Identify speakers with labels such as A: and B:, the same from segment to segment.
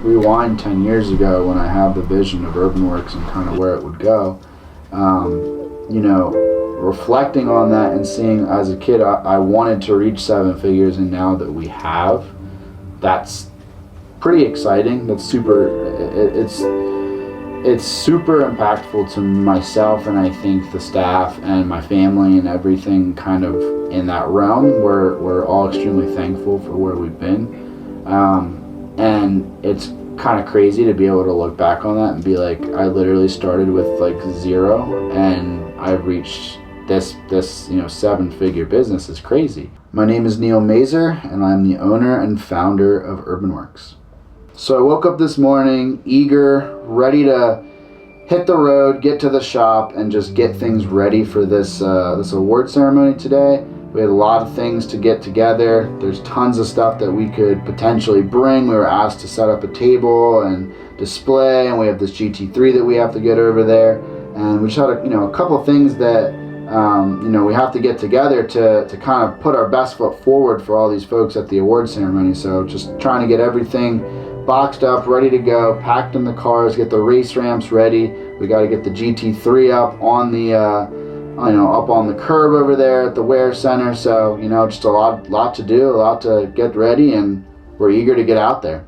A: rewind 10 years ago when I had the vision of Urban Werks and kind of where it would go, reflecting on that and seeing as a kid, I wanted to reach 7 figures, and now that we have, that's pretty exciting. That's it's super impactful to myself, and I think the staff and my family and everything kind of in that realm. We're all extremely thankful for where we've been, and it's kind of crazy to be able to look back on that and be like, I literally started with like 0 and I've reached this 7-figure business. Is crazy. My name is Neil Mazer, and I'm the owner and founder of Urban Werks. So I woke up this morning eager, ready to hit the road, get to the shop, and just get things ready for this award ceremony today. We had a lot of things to get together. There's tons of stuff that we could potentially bring. We were asked to set up a table and display, and we have this GT3 that we have to get over there. And we just had a couple of things that we have to get together to kind of put our best foot forward for all these folks at the award ceremony. So just trying to get everything boxed up, ready to go, packed in the cars, get the race ramps ready. We got to get the GT3 up on the up on the curb over there at the Wear Center. So just a lot to do, a lot to get ready, and we're eager to get out there.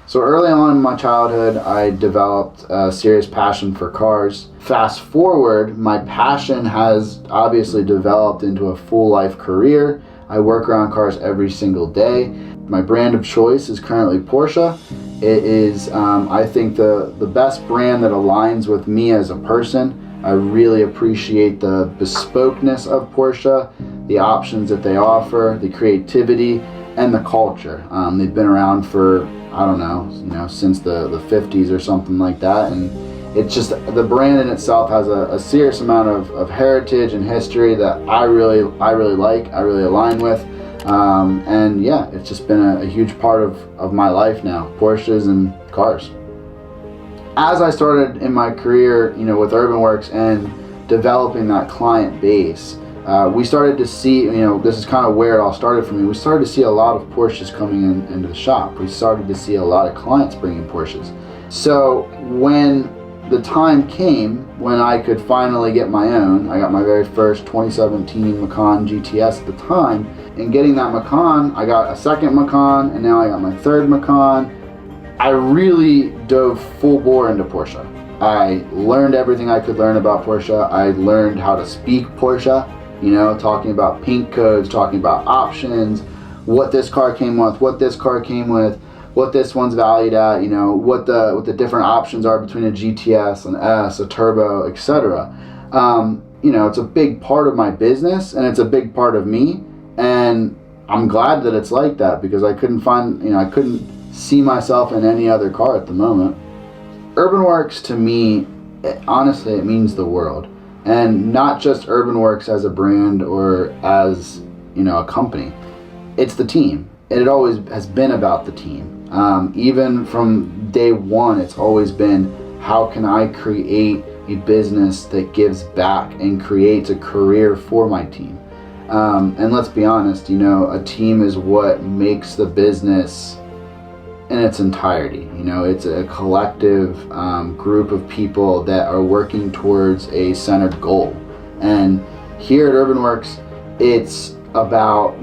A: So early on in my childhood, I developed a serious passion for cars. Fast forward, my passion has obviously developed into a full life career. I work around cars every single day. My brand of choice is currently Porsche. It is, I think, the best brand that aligns with me as a person. I really appreciate the bespokeness of Porsche, the options that they offer, the creativity, and the culture. They've been around for, since the 50s or something like that. And it's just, the brand in itself has a serious amount of heritage and history that I really like, I really align with. And yeah, it's just been a huge part of my life now, Porsches and cars. As I started in my career, with Urban Werks and developing that client base, we started to see, this is kind of where it all started for me. We started to see a lot of Porsches coming into the shop. We started to see a lot of clients bringing Porsches. So when the time came when I could finally get my own, I got my very first 2017 Macan GTS at the time, and getting that Macan, I got a second Macan, and now I got my third Macan. I really dove full bore into Porsche. I learned everything I could learn about Porsche. I learned how to speak Porsche, talking about paint codes, talking about options, what this car came with, what this car came with, what this one's valued at, what the different options are between a GTS, an S, a turbo, etc. It's a big part of my business, and it's a big part of me, and I'm glad that it's like that, because I couldn't see myself in any other car at the moment. Urban Werks, to me, honestly, it means the world. And not just Urban Werks as a brand or as, a company. It's the team. It always has been about the team. Even from day one, it's always been, how can I create a business that gives back and creates a career for my team? And let's be honest, a team is what makes the business in its entirety. It's a collective group of people that are working towards a centered goal. And here at Urban Werks, it's about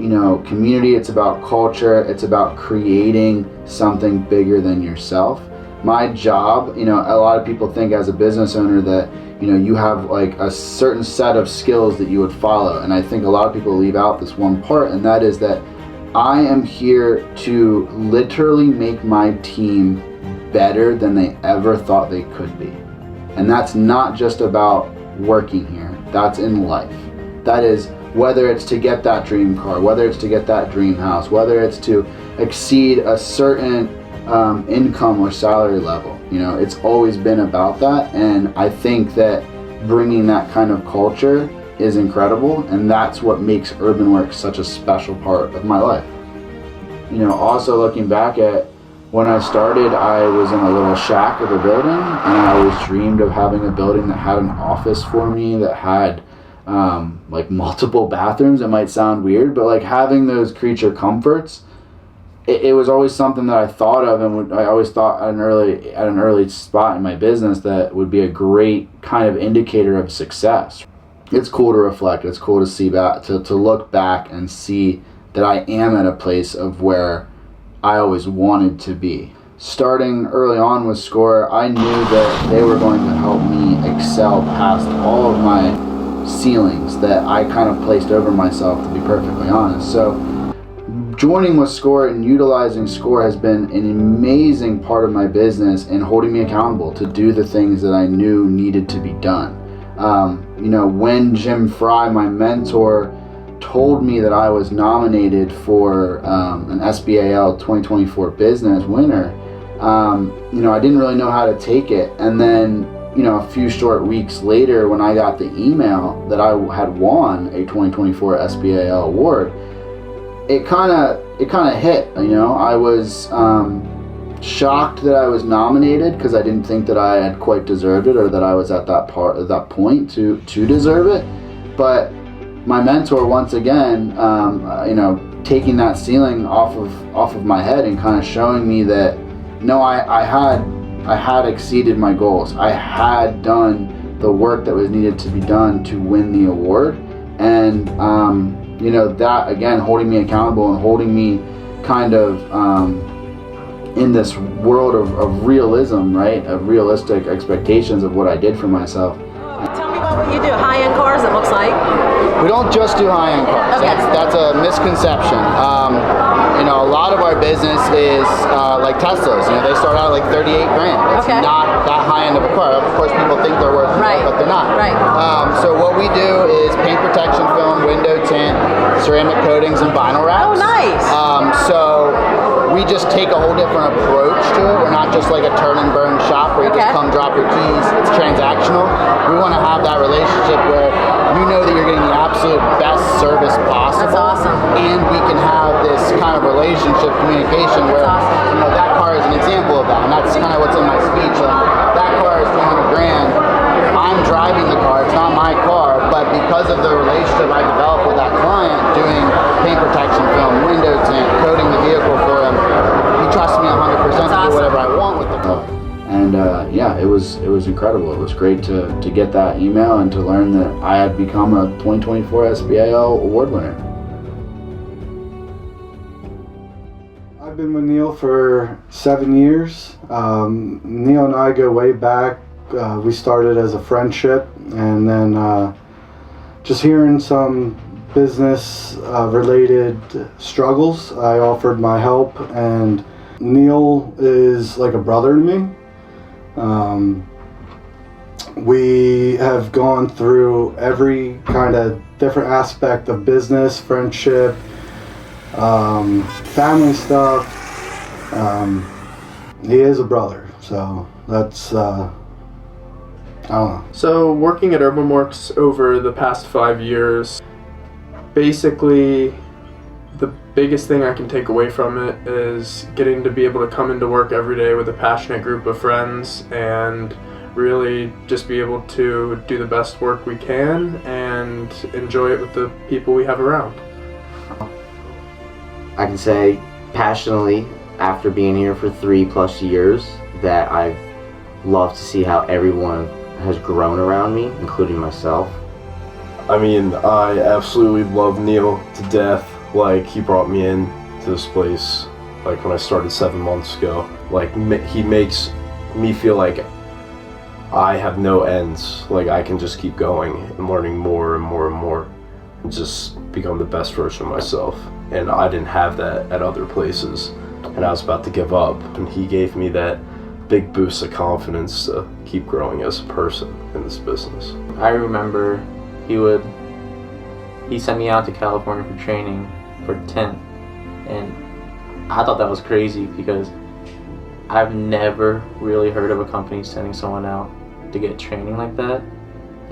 A: community, it's about culture, it's about creating something bigger than yourself. My job, a lot of people think as a business owner that you have like a certain set of skills that you would follow, and I think a lot of people leave out this one part, and that is that I am here to literally make my team better than they ever thought they could be. And that's not just about working here, that's in life. That is, whether it's to get that dream car, whether it's to get that dream house, whether it's to exceed a certain income or salary level. It's always been about that, and I think that bringing that kind of culture is incredible, and that's what makes Urban Werks such a special part of my life. Also looking back at when I started, I was in a little shack of a building, and I always dreamed of having a building that had an office for me, that had like multiple bathrooms. It might sound weird, but like having those creature comforts it was always something that I thought of, and I always thought at an early spot in my business that would be a great kind of indicator of success. It's cool to reflect. It's cool to see back, to look back and see that I am at a place of where I always wanted to be. Starting early on with SCORE, I knew that they were going to help me excel past all of my ceilings that I kind of placed over myself, to be perfectly honest. So joining with SCORE and utilizing SCORE has been an amazing part of my business and holding me accountable to do the things that I knew needed to be done. When Jim Fry, my mentor, told me that I was nominated for an SBAL 2024 business winner, I didn't really know how to take it. And then, a few short weeks later, when I got the email that I had won a 2024 SBAL award, it kind of hit. I was shocked that I was nominated because I didn't think that I had quite deserved it, or that I was at that point to deserve it. But my mentor, once again, taking that ceiling off of my head and kind of showing me that no, I had exceeded my goals. I had done the work that was needed to be done to win the award, and that again, holding me accountable and holding me kind of in this world of realism, right? Of realistic expectations of what I did for myself.
B: Tell me about what you do. High-end cars, it looks like.
A: We don't just do high-end cars.
B: Okay.
A: That's a misconception. A lot of our business is like Teslas. They start out like 38 grand. It's
B: Okay.
A: not that high end of a car. Of course, people think they're worth more,
B: Right.
A: but they're not.
B: Right.
A: So what we do is paint protection film, window tint, ceramic coatings, and vinyl wraps.
B: Oh, nice.
A: So we just take a whole different approach to it. We're not just like a turn and burn shop where you just
B: Okay.
A: come drop your keys. It's transactional. We want to have that relationship where you know that you're getting the absolute best service possible.
B: That's awesome.
A: And we can have this kind of relationship, communication where,
B: awesome.
A: that car is an example of that. And that's kind of what's in my speech. Like, that car is 200 grand. I'm driving the car. It's not my car. But because of the relationship I developed with that client, doing paint protection film, window tint, coating the vehicle for him, he trusts me 100% to do whatever I want with the car. And it was incredible. It was great to get that email and to learn that I had become a 2024 SBAL award winner.
C: I've been with Neil for 7 years. Neil and I go way back. We started as a friendship, and then just hearing some business related struggles, I offered my help, and Neil is like a brother to me. We have gone through every kind of different aspect of business, friendship, family stuff. He is a brother, so that's I don't know.
D: So working at Urban Werks over the past 5 years, basically the biggest thing I can take away from it is getting to be able to come into work every day with a passionate group of friends and really just be able to do the best work we can and enjoy it with the people we have around.
E: I can say passionately, after being here for 3+ years, that I've loved to see how everyone has grown around me, including myself.
F: I mean, I absolutely love Neil to death. Like, he brought me in to this place, like, when I started 7 months ago. Like, he makes me feel like I have no ends. Like, I can just keep going and learning more and more and more and just become the best version of myself. And I didn't have that at other places, and I was about to give up. And he gave me that big boost of confidence to keep growing as a person in this business.
G: I remember he sent me out to California for training for tint, and I thought that was crazy because I've never really heard of a company sending someone out to get training like that,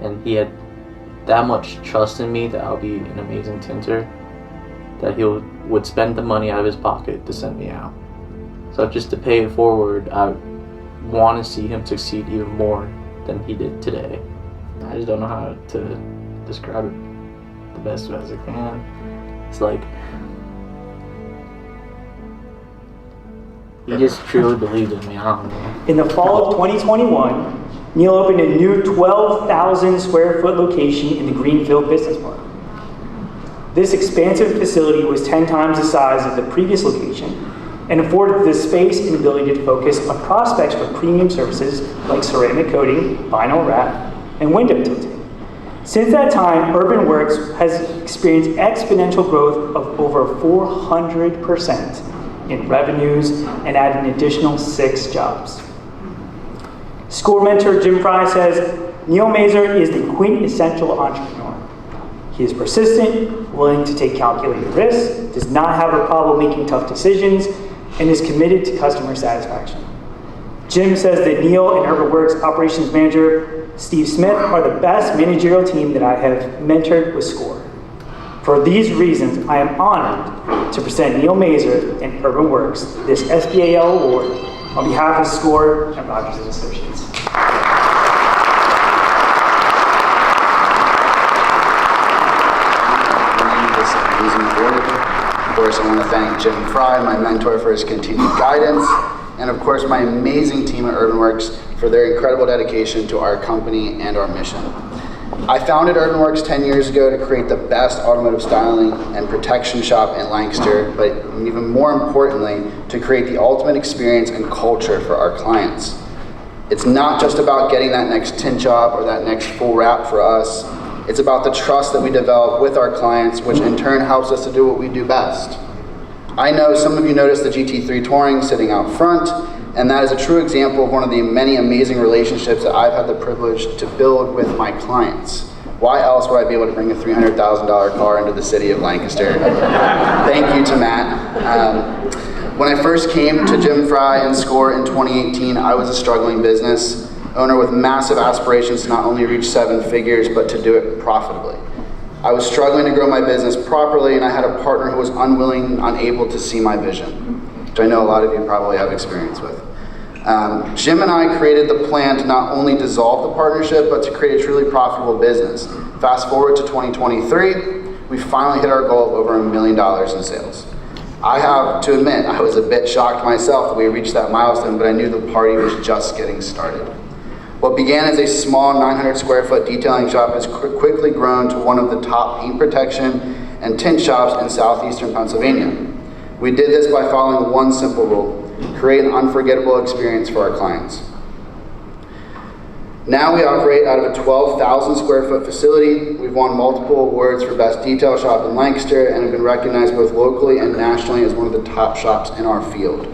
G: and he had that much trust in me that I'll be an amazing tinter that he would spend the money out of his pocket to send me out. So just to pay it forward, I want to see him succeed even more than he did today. I just don't know how to describe it the best as I can. It's like He just truly believed in me. I don't know.
H: In the fall of 2021, Neil opened a new 12,000 square foot location in the Greenfield Business Park. This expansive facility was 10 times the size of the previous location and afforded the space and ability to focus on prospects for premium services like ceramic coating, vinyl wrap, and window tinting. Since that time, Urban Werks has experienced exponential growth of over 400% in revenues and added an additional 6 jobs. SCORE mentor Jim Fry says, Neil Mazur is the quintessential entrepreneur. He is persistent, willing to take calculated risks, does not have a problem making tough decisions, and is committed to customer satisfaction. Jim says that Neil and Urban Werks operations manager Steve Smith are the best managerial team that I have mentored with SCORE. For these reasons, I am honored to present Neil Mazur and Urban Werks this SBAL award on behalf of SCORE and Rogers & Associates.
A: Of course, I want to thank Jim Fry, my mentor, for his continued guidance, and of course my amazing team at Urban Werks for their incredible dedication to our company and our mission. I founded Urban Werks 10 years ago to create the best automotive styling and protection shop in Lancaster, but even more importantly, to create the ultimate experience and culture for our clients. It's not just about getting that next tint job or that next full wrap for us. It's about the trust that we develop with our clients, which in turn helps us to do what we do best. I know some of you noticed the GT3 Touring sitting out front, and that is a true example of one of the many amazing relationships that I've had the privilege to build with my clients. Why else would I be able to bring a $300,000 car into the city of Lancaster? Thank you to Matt. When I first came to Jim Fry and SCORE in 2018, I was a struggling business owner with massive aspirations to not only reach 7 figures, but to do it profitably. I was struggling to grow my business properly, and I had a partner who was unwilling and unable to see my vision, which I know a lot of you probably have experience with. Jim and I created the plan to not only dissolve the partnership, but to create a truly profitable business. Fast forward to 2023, we finally hit our goal of over $1 million in sales. I have to admit, I was a bit shocked myself that we reached that milestone, but I knew the party was just getting started. What began as a small 900 square foot detailing shop has quickly grown to one of the top paint protection and tint shops in southeastern Pennsylvania. We did this by following one simple rule: create an unforgettable experience for our clients. Now we operate out of a 12,000 square foot facility. We've won multiple awards for best detail shop in Lancaster and have been recognized both locally and nationally as one of the top shops in our field.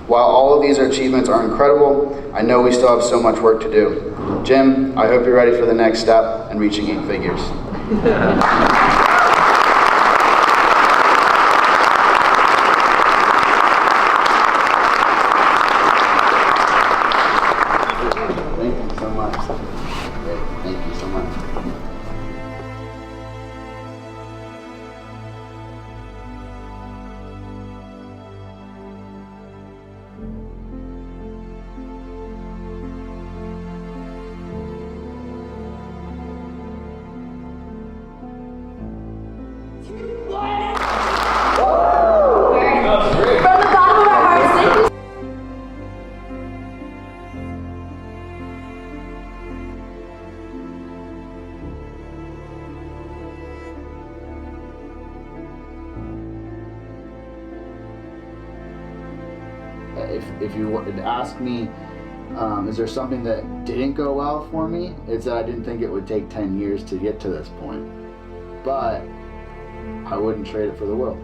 A: While all of these achievements are incredible, I know we still have so much work to do. Jim, I hope you're ready for the next step and reaching 8 figures. Thank you so much. Great. Thank you so much.
B: From the bottom of our hearts, thank you.
A: If you were to ask me, is there something that didn't go well for me? It's that I didn't think it would take 10 years to get to this point. But I wouldn't trade it for the world.